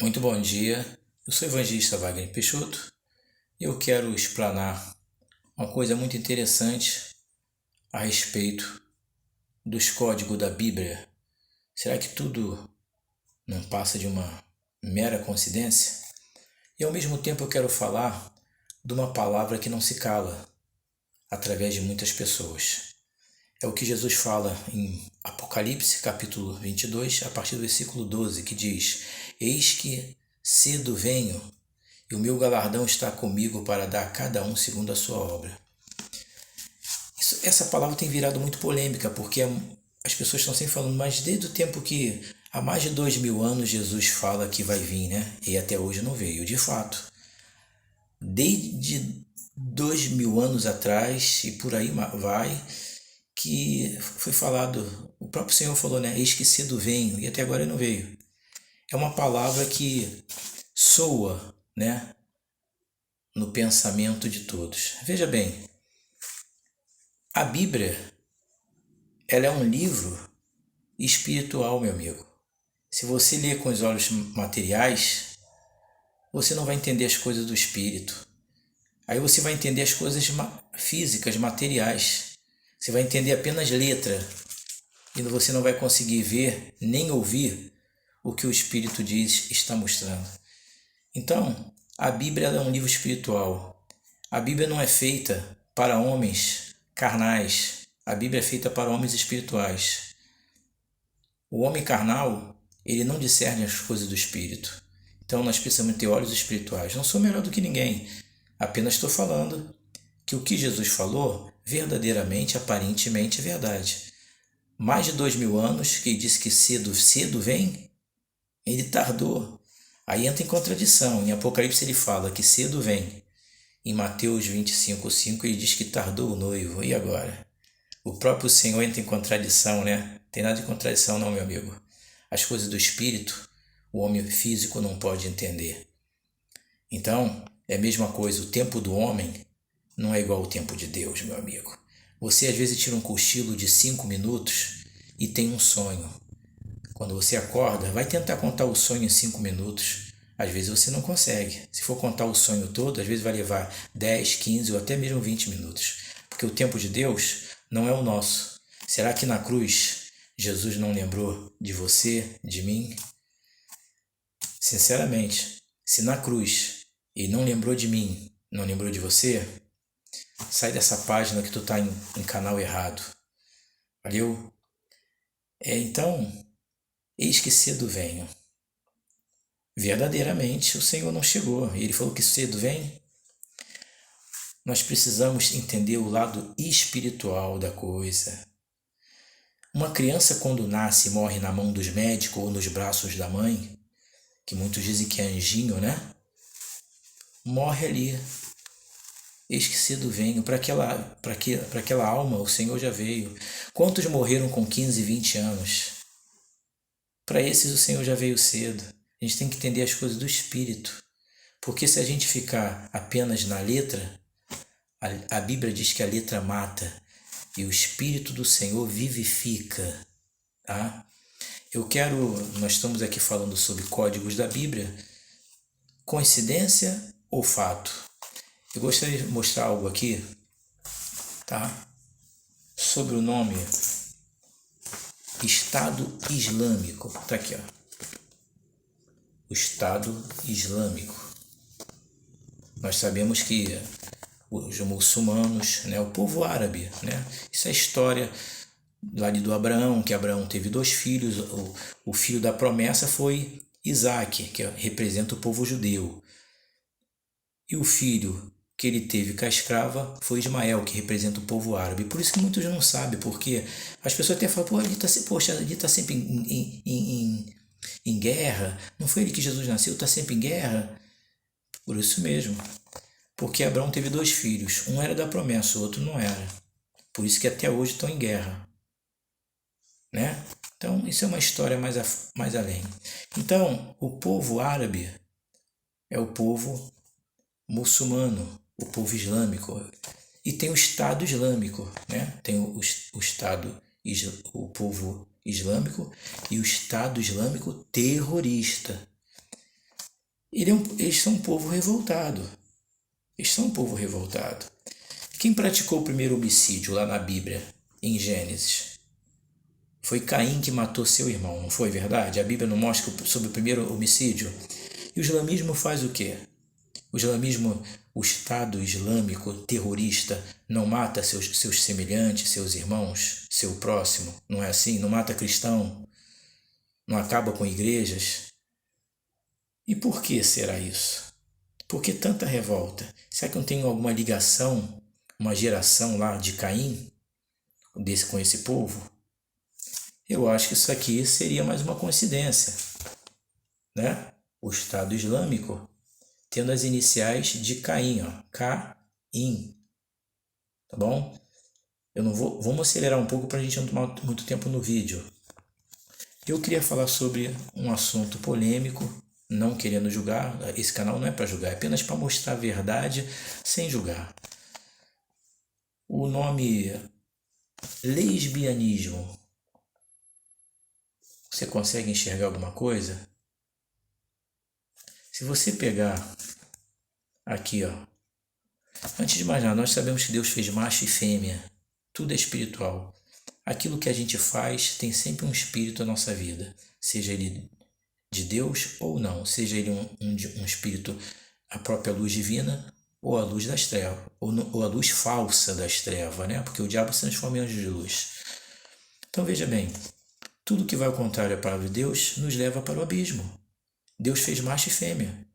Muito bom dia, eu sou o evangelista Wagner Peixoto e eu quero explanar uma coisa muito interessante a respeito dos códigos da Bíblia. Será que tudo não passa de uma mera coincidência? E ao mesmo tempo eu quero falar de uma palavra que não se cala através de muitas pessoas. É o que Jesus fala em Apocalipse, capítulo 22, a partir do versículo 12, que diz: Eis que cedo venho, e o meu galardão está comigo para dar a cada um segundo a sua obra. Essa palavra tem virado muito polêmica, porque as pessoas estão sempre falando, mas desde o tempo que há mais de 2000 anos Jesus fala que vai vir, né? E até hoje não veio. De fato, desde 2000 anos atrás e por aí vai, que foi falado, o próprio Senhor falou, né? Eis que cedo venho, e até agora não veio. É uma palavra que soa, né? No pensamento de todos. Veja bem, a Bíblia, ela é um livro espiritual, meu amigo. Se você ler com os olhos materiais, você não vai entender as coisas do espírito. Aí você vai entender as coisas físicas, materiais. Você vai entender apenas letra e você não vai conseguir ver nem ouvir o que o Espírito diz, está mostrando. Então, a Bíblia é um livro espiritual. A Bíblia não é feita para homens carnais. A Bíblia é feita para homens espirituais. O homem carnal, ele não discerne as coisas do Espírito. Então, nós precisamos ter olhos espirituais. Não sou melhor do que ninguém. Apenas estou falando que o que Jesus falou, verdadeiramente, aparentemente, é verdade. Mais de 2000 anos, que ele disse que cedo vem, ele tardou. Aí entra em contradição. Em Apocalipse ele fala que cedo vem. Em Mateus 25:5 ele diz que tardou o noivo. E agora? O próprio Senhor entra em contradição, né? Tem nada de contradição não, meu amigo. As coisas do espírito, o homem físico não pode entender. Então, é a mesma coisa. O tempo do homem não é igual ao tempo de Deus, meu amigo. Você às vezes tira um cochilo de 5 minutos e tem um sonho. Quando você acorda, vai tentar contar o sonho em 5 minutos. Às vezes você não consegue. Se for contar o sonho todo, às vezes vai levar 10, 15 ou até mesmo 20 minutos. Porque o tempo de Deus não é o nosso. Será que na cruz Jesus não lembrou de você, de mim? Sinceramente, se na cruz ele não lembrou de mim, não lembrou de você, sai dessa página que tu tá em canal errado. Valeu? Então, eis que cedo venho. Verdadeiramente o Senhor não chegou. E ele falou que cedo vem. Nós precisamos entender o lado espiritual da coisa. Uma criança quando nasce e morre na mão dos médicos ou nos braços da mãe, que muitos dizem que é anjinho, né? Morre ali. Eis que cedo venho. Para aquela alma o Senhor já veio. Quantos morreram com 15, 20 anos? Para esses o Senhor já veio cedo. A gente tem que entender as coisas do Espírito. Porque se a gente ficar apenas na letra, a Bíblia diz que a letra mata e o Espírito do Senhor vivifica. Tá? Nós estamos aqui falando sobre códigos da Bíblia. Coincidência ou fato? Eu gostaria de mostrar algo aqui, tá? Sobre o nome Estado Islâmico. Tá aqui, ó. O Estado Islâmico. Nós sabemos que os muçulmanos, né, o povo árabe, né? Isso é história lá do Abraão, que Abraão teve 2 filhos. O filho da promessa foi Isaac, que representa o povo judeu. E o filho que ele teve com a escrava foi Ismael, que representa o povo árabe. Por isso que muitos não sabem, porque as pessoas até falam, ele está sempre em guerra. Não foi ele que Jesus nasceu, está sempre em guerra. Por isso mesmo. Porque Abraão teve 2 filhos. Um era da promessa, o outro não era. Por isso que até hoje estão em guerra. Né? Então, isso é uma história mais além. Então, o povo árabe é o povo muçulmano, o povo islâmico. E tem o Estado Islâmico, né? Tem o povo islâmico e o Estado Islâmico terrorista. Eles são um povo revoltado. Eles são um povo revoltado. Quem praticou o primeiro homicídio lá na Bíblia, em Gênesis? Foi Caim que matou seu irmão, não foi verdade? A Bíblia não mostra sobre o primeiro homicídio? E o islamismo faz o quê? O islamismo, o Estado Islâmico terrorista, não mata seus semelhantes, seus irmãos, seu próximo, não é assim? Não mata cristão, não acaba com igrejas. E por que será isso? Por que tanta revolta? Será que não tem alguma ligação, uma geração lá de Caim, com esse povo? Eu acho que isso aqui seria mais uma coincidência, né? O Estado Islâmico tendo as iniciais de Caim, ó, Caim, tá bom? Eu não vou, vamos acelerar um pouco para a gente não tomar muito tempo no vídeo. Eu queria falar sobre um assunto polêmico, não querendo julgar. Esse canal não é para julgar, é apenas para mostrar a verdade sem julgar. O nome lesbianismo. Você consegue enxergar alguma coisa? Se você pegar aqui, ó. Antes de mais nada, nós sabemos que Deus fez macho e fêmea. Tudo é espiritual. Aquilo que a gente faz tem sempre um espírito na nossa vida, seja ele de Deus ou não, seja ele um espírito, a própria luz divina ou a luz das trevas, ou a luz falsa das trevas, né? Porque o diabo se transforma em anjo de luz. Então veja bem, tudo que vai ao contrário à palavra de Deus nos leva para o abismo. Deus fez macho e fêmea.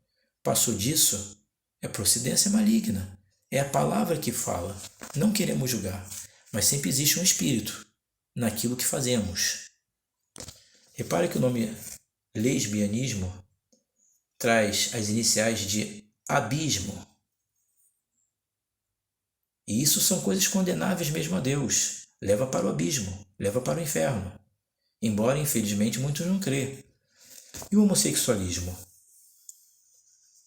Passou disso, é procedência maligna. É a palavra que fala. Não queremos julgar, mas sempre existe um espírito naquilo que fazemos. Repare que o nome lesbianismo traz as iniciais de abismo. E isso são coisas condenáveis mesmo a Deus. Leva para o abismo, leva para o inferno. Embora, infelizmente, muitos não crê. E o homossexualismo?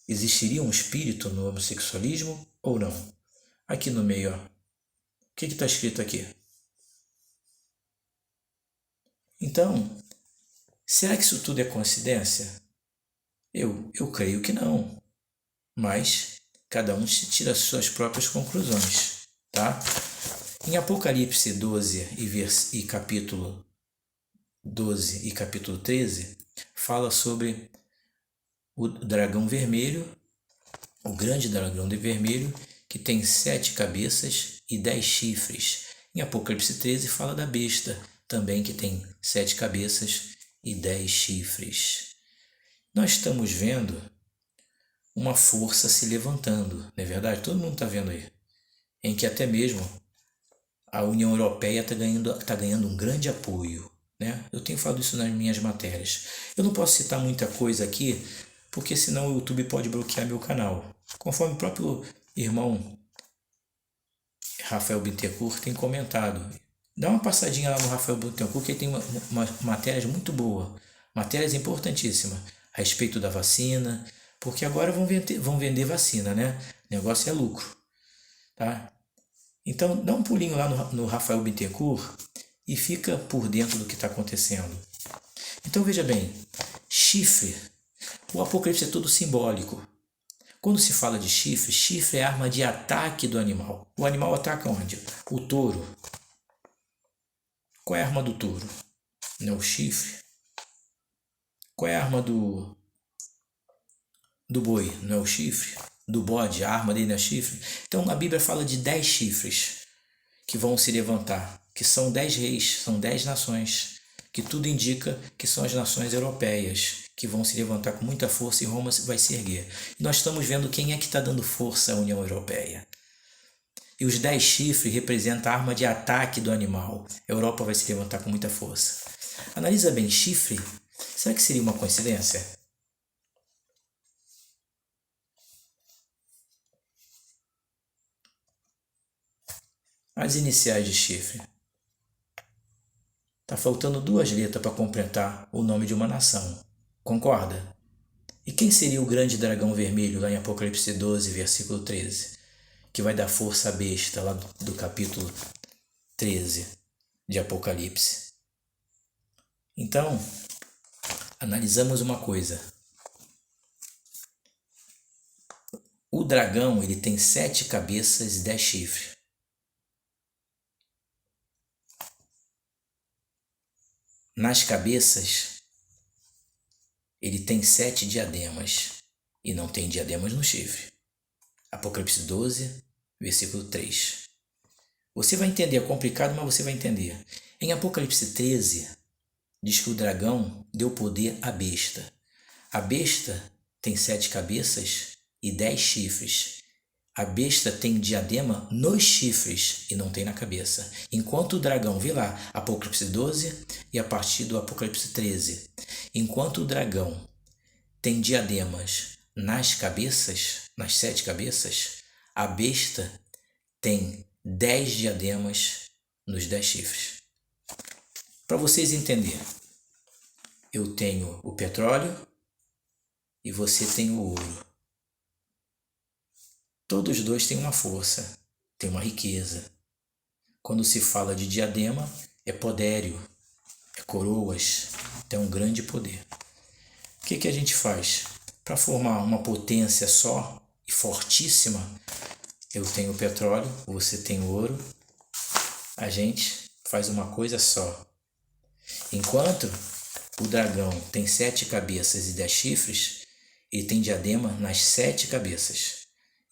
Existiria um espírito no homossexualismo ou não? Aqui no meio, ó. O que está escrito aqui? Então, será que isso tudo é coincidência? Eu creio que não. Mas cada um tira as suas próprias conclusões, tá? Em Apocalipse 12 e capítulo 12 e capítulo 13, fala sobre o dragão vermelho, o grande dragão de vermelho, que tem 7 cabeças e 10 chifres. Em Apocalipse 13 fala da besta, também que tem 7 cabeças e 10 chifres. Nós estamos vendo uma força se levantando, não é verdade? Todo mundo está vendo aí. Em que até mesmo a União Europeia está ganhando um grande apoio, né? Eu tenho falado isso nas minhas matérias. Eu não posso citar muita coisa aqui, porque senão o YouTube pode bloquear meu canal. Conforme o próprio irmão Rafael Bittencourt tem comentado. Dá uma passadinha lá no Rafael Bittencourt, que ele tem uma matérias muito boas, matérias importantíssimas a respeito da vacina, porque agora vão vender vacina, né? O negócio é lucro, tá? Então dá um pulinho lá no Rafael Bittencourt e fica por dentro do que está acontecendo. Então veja bem, chifre, o Apocalipse é todo simbólico. Quando se fala de chifre, chifre é arma de ataque do animal. O animal ataca onde? O touro. Qual é a arma do touro? Não é o chifre. Qual é a arma do boi? Não é o chifre. Do bode, a arma dele não é chifre. Então a Bíblia fala de 10 chifres que vão se levantar, que são 10 reis, são 10 nações, que tudo indica que são as nações europeias, que vão se levantar com muita força e Roma vai se erguer. E nós estamos vendo quem é que está dando força à União Europeia. E os 10 chifres representam a arma de ataque do animal. A Europa vai se levantar com muita força. Analisa bem, chifre, será que seria uma coincidência? As iniciais de chifre. Tá faltando 2 letras para completar o nome de uma nação. Concorda? E quem seria o grande dragão vermelho lá em Apocalipse 12, versículo 13? Que vai dar força à besta lá do capítulo 13 de Apocalipse. Então, analisamos uma coisa. O dragão, ele tem 7 cabeças e 10 chifres. Nas cabeças, ele tem 7 diademas e não tem diademas no chifre. Apocalipse 12, versículo 3. Você vai entender, é complicado, mas você vai entender. Em Apocalipse 13, diz que o dragão deu poder à besta. A besta tem 7 cabeças e 10 chifres. A besta tem diadema nos chifres e não tem na cabeça. Enquanto o dragão, vê lá, Apocalipse 12 e a partir do Apocalipse 13. Enquanto o dragão tem diademas nas cabeças, nas 7 cabeças, a besta tem 10 diademas nos 10 chifres. Para vocês entenderem, eu tenho o petróleo e você tem o ouro. Todos os dois têm uma força, têm uma riqueza. Quando se fala de diadema, é podério, é coroas, tem um grande poder. O que a gente faz? Para formar uma potência só e fortíssima, eu tenho o petróleo, você tem o ouro, a gente faz uma coisa só. Enquanto o dragão tem 7 cabeças e 10 chifres, ele tem diadema nas 7 cabeças.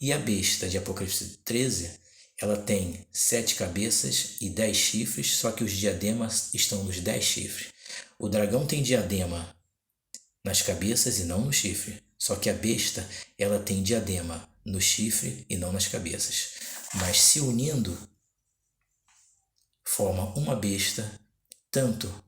E a besta de Apocalipse 13, ela tem 7 cabeças e 10 chifres, só que os diademas estão nos 10 chifres. O dragão tem diadema nas cabeças e não no chifre. Só que a besta, ela tem diadema no chifre e não nas cabeças. Mas se unindo, forma uma besta, tanto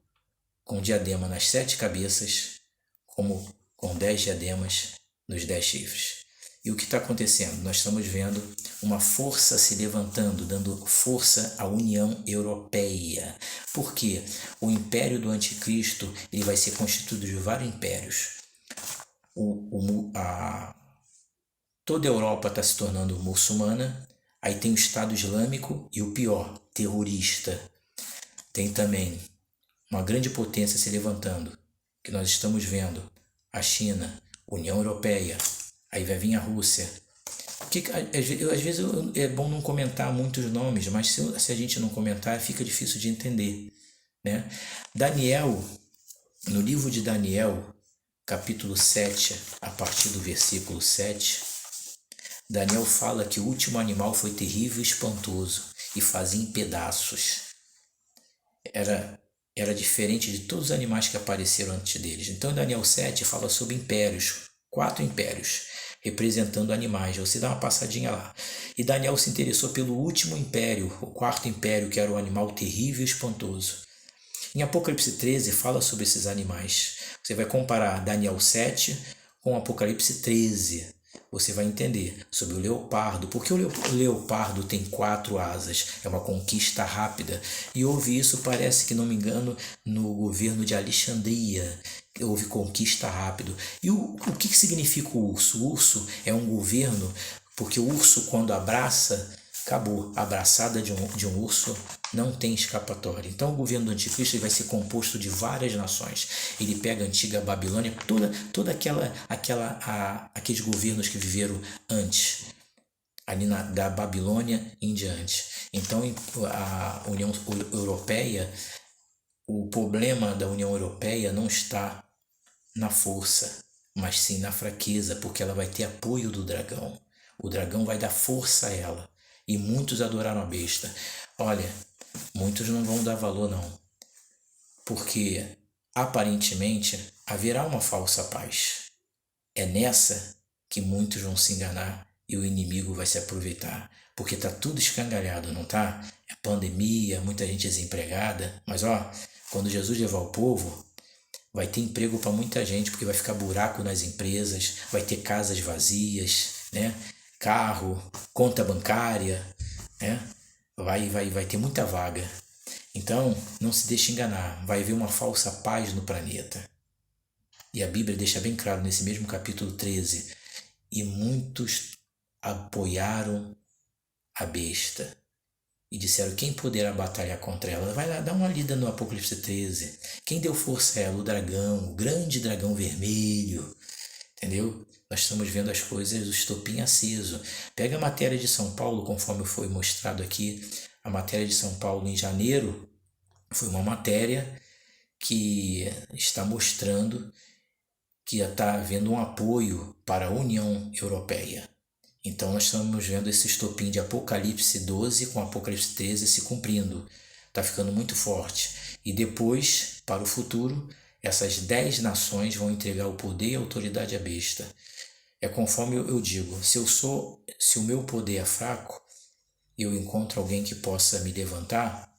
com diadema nas 7 cabeças, como com 10 diademas nos 10 chifres. E o que está acontecendo? Nós estamos vendo uma força se levantando, dando força à União Europeia. Por quê? O império do anticristo ele vai ser constituído de vários impérios. Toda a Europa está se tornando muçulmana, aí tem o Estado Islâmico e o pior, terrorista. Tem também uma grande potência se levantando, que nós estamos vendo, a China, União Europeia, aí vai vir a Rússia. Às vezes é bom não comentar muitos nomes, mas se a gente não comentar, fica difícil de entender, né? Daniel, no livro de Daniel, capítulo 7, a partir do versículo 7, Daniel fala que o último animal foi terrível e espantoso e fazia em pedaços. Era diferente de todos os animais que apareceram antes deles. Então, Daniel 7 fala sobre impérios, 4 impérios, representando animais. Você dá uma passadinha lá. E Daniel se interessou pelo último império, o 4º império, que era o animal terrível e espantoso. Em Apocalipse 13 fala sobre esses animais. Você vai comparar Daniel 7 com Apocalipse 13. Você vai entender sobre o leopardo, porque o leopardo tem 4 asas, é uma conquista rápida. E houve isso, parece que não me engano, no governo de Alexandria, houve conquista rápido. E o que significa o urso? O urso é um governo, porque o urso quando abraça, acabou. A abraçada de um urso não tem escapatória. Então o governo do anticristo vai ser composto de várias nações. Ele pega a antiga Babilônia, toda aqueles governos que viveram antes, ali da Babilônia em diante. Então a União Europeia, o problema da União Europeia não está na força, mas sim na fraqueza, porque ela vai ter apoio do dragão. O dragão vai dar força a ela. E muitos adoraram a besta. Olha, muitos não vão dar valor não, porque aparentemente haverá uma falsa paz. É nessa que muitos vão se enganar e o inimigo vai se aproveitar, porque tá tudo escangalhado, não tá? É pandemia, muita gente desempregada, mas quando Jesus levar o povo, vai ter emprego para muita gente, porque vai ficar buraco nas empresas, vai ter casas vazias, né? Carro, conta bancária, né? Vai ter muita vaga. Então, não se deixe enganar, vai haver uma falsa paz no planeta. E a Bíblia deixa bem claro nesse mesmo capítulo 13, e muitos apoiaram a besta e disseram: quem poderá batalhar contra ela? Vai lá, dá uma lida no Apocalipse 13. Quem deu força a ela? O dragão, o grande dragão vermelho, entendeu? Nós estamos vendo as coisas, o estopim aceso. Pega a matéria de São Paulo, conforme foi mostrado aqui. A matéria de São Paulo em janeiro foi uma matéria que está mostrando que está havendo um apoio para a União Europeia. Então nós estamos vendo esse estopim de Apocalipse 12 com Apocalipse 13 se cumprindo. Está ficando muito forte. E depois, para o futuro, essas 10 nações vão entregar o poder e a autoridade à besta. É conforme eu digo, se o meu poder é fraco, eu encontro alguém que possa me levantar,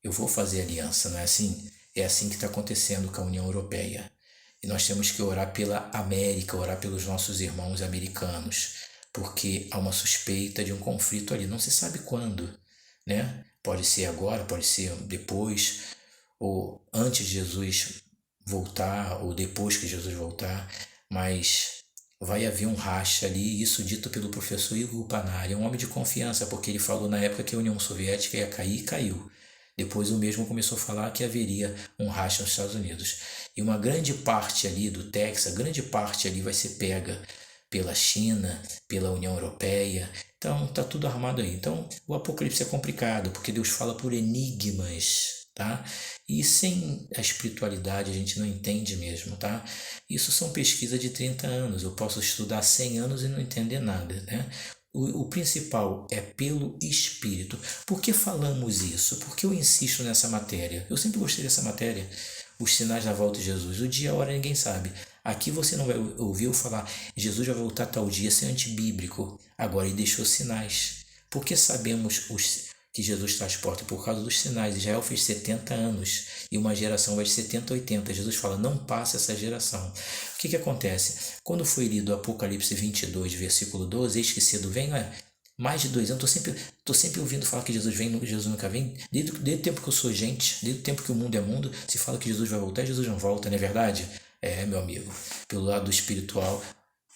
eu vou fazer aliança, não é assim? É assim que está acontecendo com a União Europeia. E nós temos que orar pela América, orar pelos nossos irmãos americanos, porque há uma suspeita de um conflito ali, não se sabe quando, né? Pode ser agora, pode ser depois, ou antes de Jesus voltar, ou depois que Jesus voltar, mas vai haver um racha ali, isso dito pelo professor Igor Panari, um homem de confiança, porque ele falou na época que a União Soviética ia cair e caiu. Depois o mesmo começou a falar que haveria um racha nos Estados Unidos. E uma grande parte ali do Texas, grande parte ali vai ser pega pela China, pela União Europeia. Então tá tudo armado aí. Então o Apocalipse é complicado, porque Deus fala por enigmas, tá? E sem a espiritualidade a gente não entende mesmo, tá? Isso são pesquisas de 30 anos. Eu posso estudar 100 anos e não entender nada, né? O principal é pelo Espírito. Por que falamos isso? Por que eu insisto nessa matéria? Eu sempre gostei dessa matéria. Os sinais da volta de Jesus. O dia e a hora ninguém sabe. Aqui você não vai ouvir eu falar Jesus vai voltar tal dia, isso é antibíblico. Agora ele deixou sinais. Por que sabemos que Jesus transporta? Por causa dos sinais. Israel fez 70 anos e uma geração vai de 70 a 80. Jesus fala, não passa essa geração. O que acontece? Quando foi lido Apocalipse 22, versículo 12, eis que cedo venho, mais de 2 anos, tô sempre ouvindo falar que Jesus vem, Jesus nunca vem. Desde o tempo que eu sou gente, desde o tempo que o mundo é mundo, se fala que Jesus vai voltar e Jesus não volta, não é verdade? É, meu amigo, pelo lado espiritual,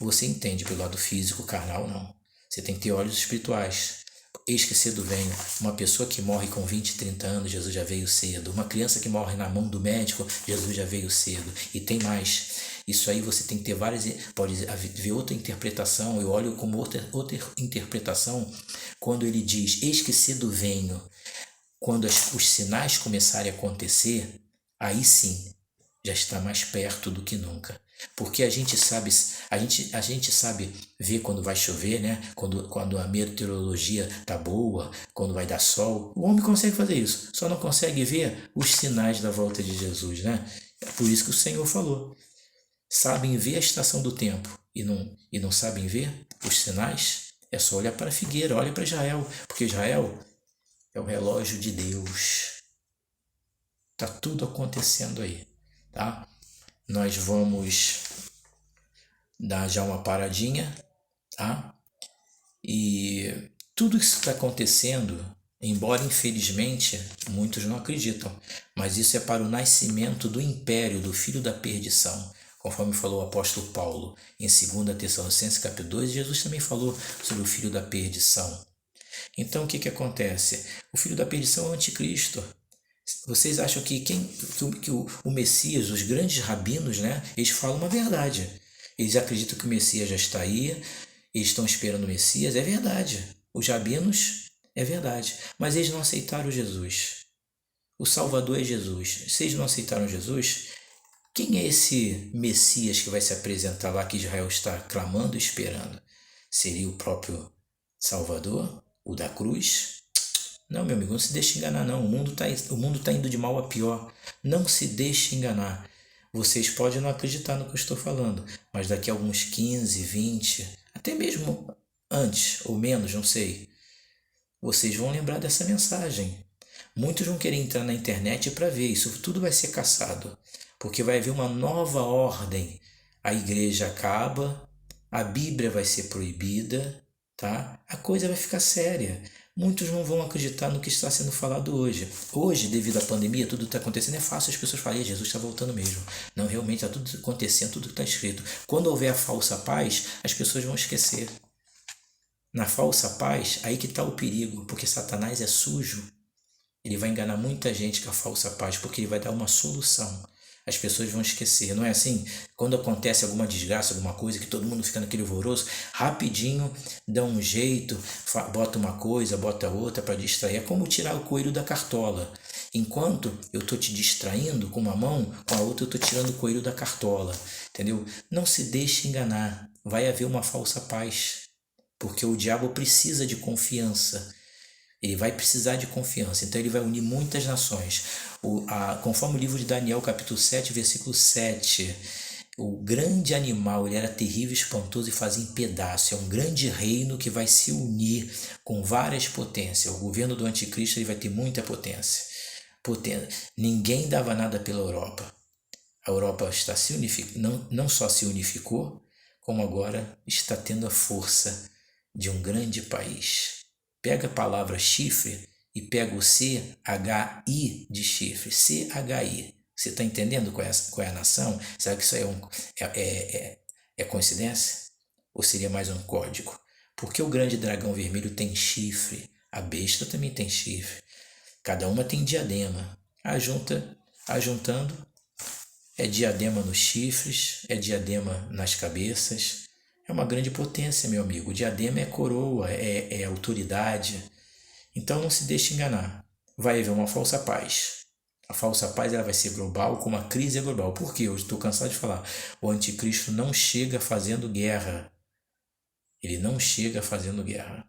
você entende, pelo lado físico, carnal, não. Você tem que ter olhos espirituais. Eis que cedo venho. Uma pessoa que morre com 20, 30 anos, Jesus já veio cedo. Uma criança que morre na mão do médico, Jesus já veio cedo. E tem mais. Isso aí você tem que ter várias, pode ver outra interpretação. Eu olho como outra interpretação quando ele diz, eis que cedo venho. Quando os sinais começarem a acontecer, aí sim, já está mais perto do que nunca. Porque a gente sabe ver quando vai chover, né? Quando a meteorologia tá boa, quando vai dar sol. O homem consegue fazer isso, só não consegue ver os sinais da volta de Jesus, né? É por isso que o Senhor falou. Sabem ver a estação do tempo e não sabem ver os sinais? É só olhar para a figueira, olha para Israel, porque Israel é o relógio de Deus. Tá tudo acontecendo aí, tá? Nós vamos dar já uma paradinha, tá? E tudo isso está acontecendo, embora infelizmente muitos não acreditam, mas isso é para o nascimento do império do filho da perdição, conforme falou o apóstolo Paulo em 2 Tessalonicenses capítulo 2, Jesus também falou sobre o filho da perdição. Então o que acontece? O filho da perdição é o anticristo. Vocês acham que o Messias, os grandes rabinos, né, eles falam uma verdade. Eles acreditam que o Messias já está aí, eles estão esperando o Messias, é verdade. Os rabinos, é verdade. Mas eles não aceitaram Jesus. O Salvador é Jesus. Se eles não aceitaram Jesus, quem é esse Messias que vai se apresentar lá que Israel está clamando e esperando? Seria o próprio Salvador, o da cruz? Não, meu amigo, não se deixe enganar, não. O mundo tá indo de mal a pior. Não se deixe enganar. Vocês podem não acreditar no que eu estou falando, mas daqui a alguns 15, 20, até mesmo antes ou menos, não sei, vocês vão lembrar dessa mensagem. Muitos vão querer entrar na internet para ver. Isso tudo vai ser caçado, porque vai haver uma nova ordem. A igreja acaba, a Bíblia vai ser proibida, tá? A coisa vai ficar séria. Muitos não vão acreditar no que está sendo falado hoje. Hoje, devido à pandemia, tudo está acontecendo. É fácil as pessoas falarem, Jesus está voltando mesmo. Não, realmente está tudo acontecendo, tudo está escrito. Quando houver a falsa paz, as pessoas vão esquecer. Na falsa paz, aí que está o perigo, porque Satanás é sujo. Ele vai enganar muita gente com a falsa paz, porque ele vai dar uma solução. as pessoas vão esquecer. Não é assim? Quando acontece alguma desgraça, alguma coisa, que todo mundo fica naquele alvoroço, rapidinho dá um jeito, bota uma coisa, bota outra para distrair. É como tirar o coelho da cartola. Enquanto eu estou te distraindo com uma mão, com a outra eu estou tirando o coelho da cartola. Entendeu? Não se deixe enganar. Vai haver uma falsa paz. Porque o diabo precisa de confiança. Ele vai precisar de confiança, então ele vai unir muitas nações. Conforme o livro de Daniel, capítulo 7, versículo 7, o grande animal, ele era terrível, espantoso e fazia em pedaço. É um grande reino que vai se unir com várias potências. O governo do anticristo ele vai ter muita potência. Ninguém dava nada pela Europa. A Europa está se unificando, não só se unificou, como agora está tendo a força de um grande país. Pega a palavra chifre e pega o CHI de chifre, CHI. Você está entendendo qual é a nação? Será que isso é coincidência? Ou seria mais um código? Porque o grande dragão vermelho tem chifre, a besta também tem chifre. Cada uma tem diadema. Ajuntando, é diadema nos chifres, é diadema nas cabeças. É uma grande potência, meu amigo. O diadema é coroa, é autoridade. Então não se deixe enganar. Vai haver uma falsa paz. A falsa paz ela vai ser global, como a crise é global. Por quê? Eu estou cansado de falar. O anticristo não chega fazendo guerra. Ele não chega fazendo guerra.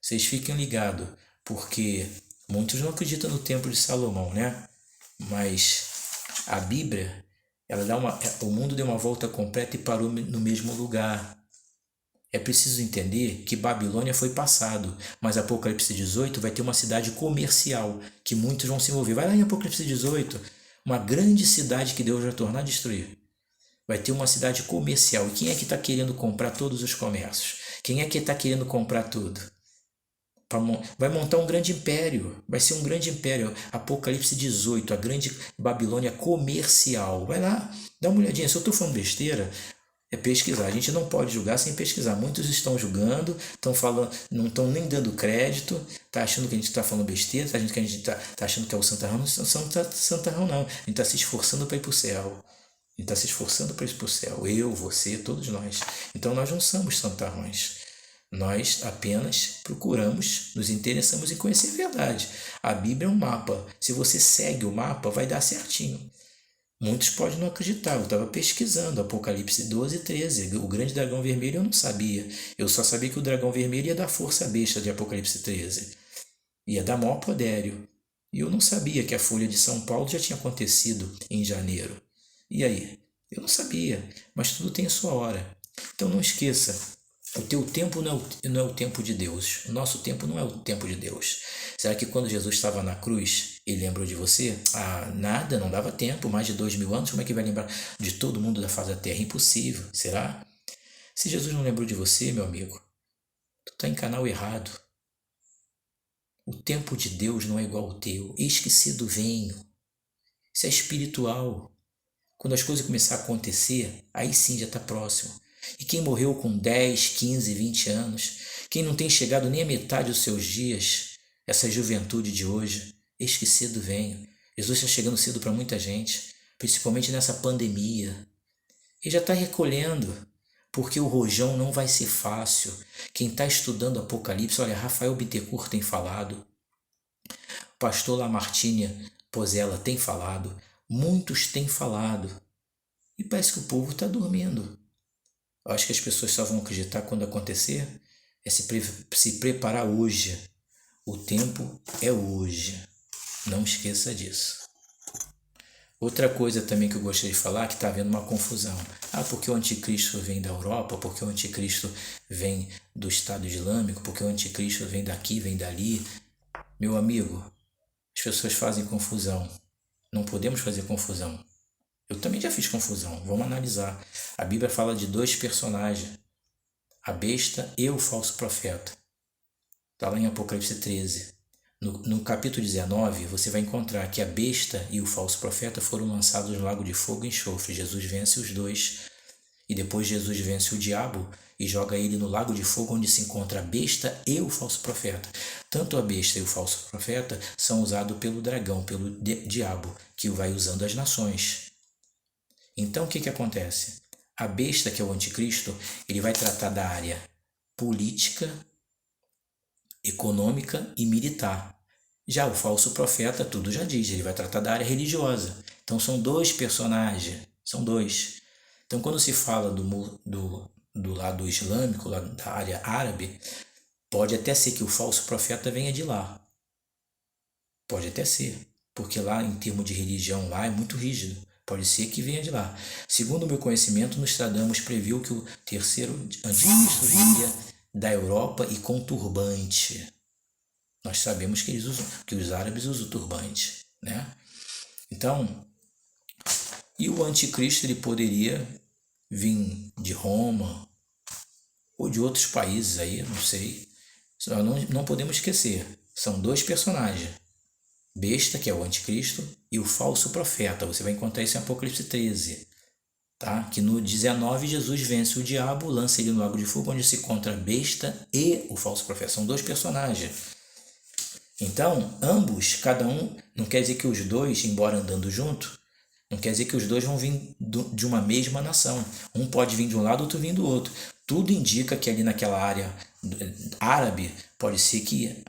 Vocês fiquem ligados, porque muitos não acreditam no templo de Salomão, né? Mas a Bíblia, o mundo deu uma volta completa e parou no mesmo lugar. É preciso entender que Babilônia foi passado, mas Apocalipse 18 vai ter uma cidade comercial, que muitos vão se envolver. Vai lá em Apocalipse 18, uma grande cidade que Deus vai tornar a destruir. Vai ter uma cidade comercial. E quem é que está querendo comprar todos os comércios? Quem é que está querendo comprar tudo? Vai montar um grande império. Vai ser um grande império. Apocalipse 18, a grande Babilônia comercial. Vai lá, dá uma olhadinha. Se eu estou falando besteira, é pesquisar. A gente não pode julgar sem pesquisar. Muitos estão julgando, estão falando, não estão nem dando crédito, tá achando que a gente está falando besteira, tá achando que a gente tá achando que é o santarrão. Não é santarrão, não. A gente está se esforçando para ir para o céu. A gente está se esforçando para ir para o céu. Eu, você, todos nós. Então nós não somos santarrões. Nós apenas procuramos, nos interessamos em conhecer a verdade. A Bíblia é um mapa. Se você segue o mapa, vai dar certinho. Muitos podem não acreditar, eu estava pesquisando Apocalipse 12 e 13, o grande dragão vermelho eu não sabia, eu só sabia que o dragão vermelho ia dar força besta de Apocalipse 13, ia dar maior poderio, e eu não sabia que a Folha de São Paulo já tinha acontecido em janeiro. E aí? Eu não sabia, mas tudo tem a sua hora. Então não esqueça, o teu tempo não é o tempo de Deus, o nosso tempo não é o tempo de Deus. Será que quando Jesus estava na cruz, ele lembrou de você? Ah, nada, não dava tempo, mais de 2000 anos, como é que vai lembrar de todo mundo da face da terra? Impossível, será? Se Jesus não lembrou de você, meu amigo, tu está em canal errado. O tempo de Deus não é igual ao teu. Eis que cedo venho. Isso é espiritual. Quando as coisas começarem a acontecer, aí sim já está próximo. E quem morreu com 10, 15, 20 anos, quem não tem chegado nem a metade dos seus dias, essa juventude de hoje, eis que cedo venho. Jesus está chegando cedo para muita gente, principalmente nessa pandemia. Ele já está recolhendo, porque o rojão não vai ser fácil. Quem está estudando Apocalipse, olha, Rafael Bittencourt tem falado, pastor Lamartine Pozella tem falado, muitos têm falado, e parece que o povo está dormindo. Eu acho que as pessoas só vão acreditar quando acontecer, é se preparar hoje. O tempo é hoje. Não esqueça disso. Outra coisa também que eu gostaria de falar é que está havendo uma confusão. Ah, porque o anticristo vem da Europa, porque o anticristo vem do Estado Islâmico, porque o anticristo vem daqui, vem dali. Meu amigo, as pessoas fazem confusão. Não podemos fazer confusão. Eu também já fiz confusão, vamos analisar. A Bíblia fala de dois personagens, a besta e o falso profeta. Está lá em Apocalipse 13. No capítulo 19, você vai encontrar que a besta e o falso profeta foram lançados no lago de fogo e enxofre. Jesus vence os dois. E depois Jesus vence o diabo e joga ele no lago de fogo, onde se encontra a besta e o falso profeta. Tanto a besta e o falso profeta são usados pelo dragão, pelo diabo, que vai usando as nações. Então o que que acontece? A besta, que é o anticristo, ele vai tratar da área política, econômica e militar. Já o falso profeta, tudo já diz, ele vai tratar da área religiosa. Então são dois personagens, são dois. Então quando se fala do lado islâmico, lá da área árabe, pode até ser que o falso profeta venha de lá. Pode até ser, porque lá em termos de religião lá é muito rígido. Pode ser que venha de lá. Segundo o meu conhecimento, Nostradamus previu que o terceiro anticristo viria da Europa e com turbante. Nós sabemos que que os árabes usam turbante, né? Então, e o anticristo ele poderia vir de Roma ou de outros países aí, não sei. Só não podemos esquecer, são dois personagens. Besta, que é o anticristo, e o falso profeta. Você vai encontrar isso em Apocalipse 13. Tá? Que no 19 Jesus vence o diabo, lança ele no lago de fogo, onde se encontra a besta e o falso profeta. São dois personagens. Então, ambos, cada um, não quer dizer que os dois, embora andando junto, não quer dizer que os dois vão vir de uma mesma nação. Um pode vir de um lado, outro vir do outro. Tudo indica que ali naquela área árabe, pode ser que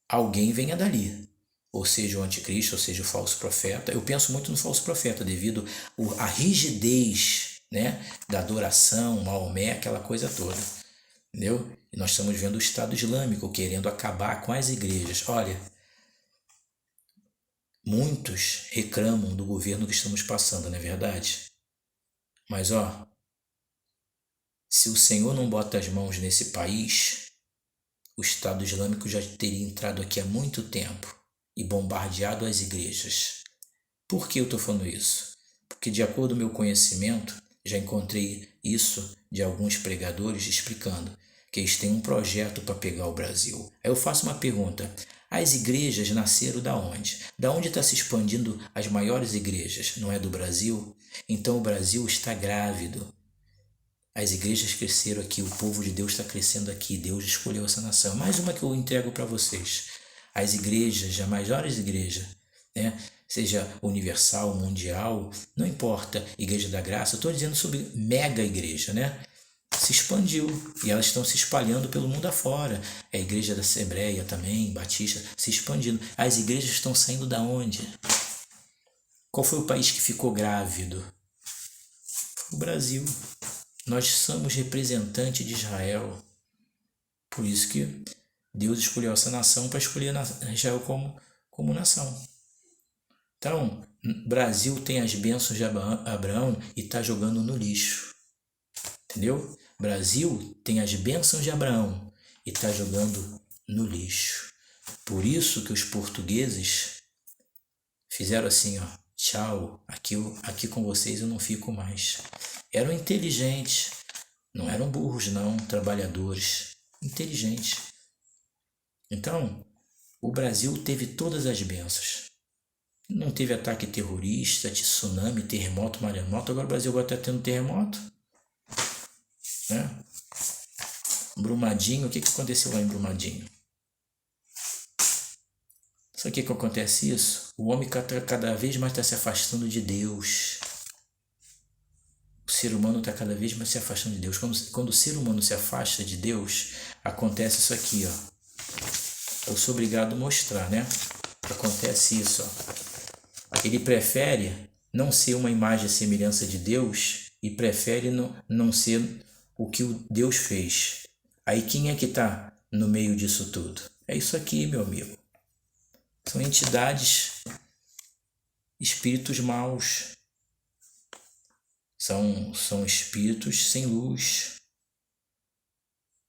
alguém venha dali. Ou seja, o anticristo, ou seja, o falso profeta. Eu penso muito no falso profeta, devido à rigidez, né, da adoração, Maomé, aquela coisa toda. Entendeu? E nós estamos vendo o Estado Islâmico querendo acabar com as igrejas. Olha, muitos reclamam do governo que estamos passando, não é verdade? Mas, ó, se o Senhor não bota as mãos nesse país, o Estado Islâmico já teria entrado aqui há muito tempo e bombardeado as igrejas. Por que eu estou falando isso? Porque, de acordo com o meu conhecimento, já encontrei isso de alguns pregadores explicando que eles têm um projeto para pegar o Brasil. Aí eu faço uma pergunta: as igrejas nasceram da onde? Da onde está se expandindo as maiores igrejas? Não é do Brasil? Então o Brasil está grávido. As igrejas cresceram aqui, o povo de Deus está crescendo aqui, Deus escolheu essa nação. Mais uma que eu entrego para vocês. As igrejas, as maiores igrejas, né? Seja universal, mundial, não importa, Igreja da Graça, eu estou dizendo sobre mega igreja, né? Se expandiu e elas estão se espalhando pelo mundo afora. A Igreja da Assembleia também, Batista, se expandindo. As igrejas estão saindo da onde? Qual foi o país que ficou grávido? Foi o Brasil. Nós somos representantes de Israel. Por isso que Deus escolheu essa nação para escolher Israel como nação. Então, Brasil tem as bênçãos de Abraão e está jogando no lixo. Entendeu? Brasil tem as bênçãos de Abraão e está jogando no lixo. Por isso que os portugueses fizeram assim, ó, tchau, aqui com vocês eu não fico mais. Eram inteligentes, não eram burros não, trabalhadores, inteligentes. Então, o Brasil teve todas as bênçãos. Não teve ataque terrorista, tsunami, terremoto, maremoto. Agora o Brasil vai estar tendo terremoto, né? Brumadinho, o que aconteceu lá em Brumadinho? Sabe o que acontece isso? O homem cada vez mais está se afastando de Deus. O ser humano está cada vez mais se afastando de Deus. Quando o ser humano se afasta de Deus, acontece isso aqui, ó. Eu sou obrigado a mostrar, né? Acontece isso, ó. Ele prefere não ser uma imagem e semelhança de Deus e prefere não ser o que o Deus fez. Aí quem é que está no meio disso tudo? É isso aqui, meu amigo. São entidades, espíritos maus. São espíritos sem luz.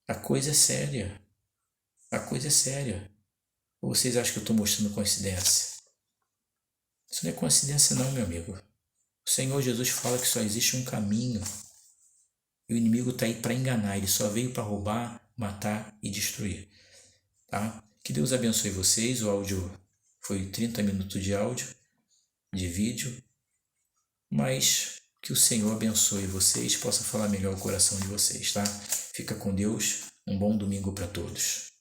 A coisa é séria. A coisa é séria. Ou vocês acham que eu estou mostrando coincidência? Isso não é coincidência não, meu amigo. O Senhor Jesus fala que só existe um caminho. E o inimigo está aí para enganar. Ele só veio para roubar, matar e destruir. Tá? Que Deus abençoe vocês. O áudio foi 30 minutos de áudio, de vídeo. Mas que o Senhor abençoe vocês, possa falar melhor o coração de vocês, tá? Fica com Deus. Um bom domingo para todos.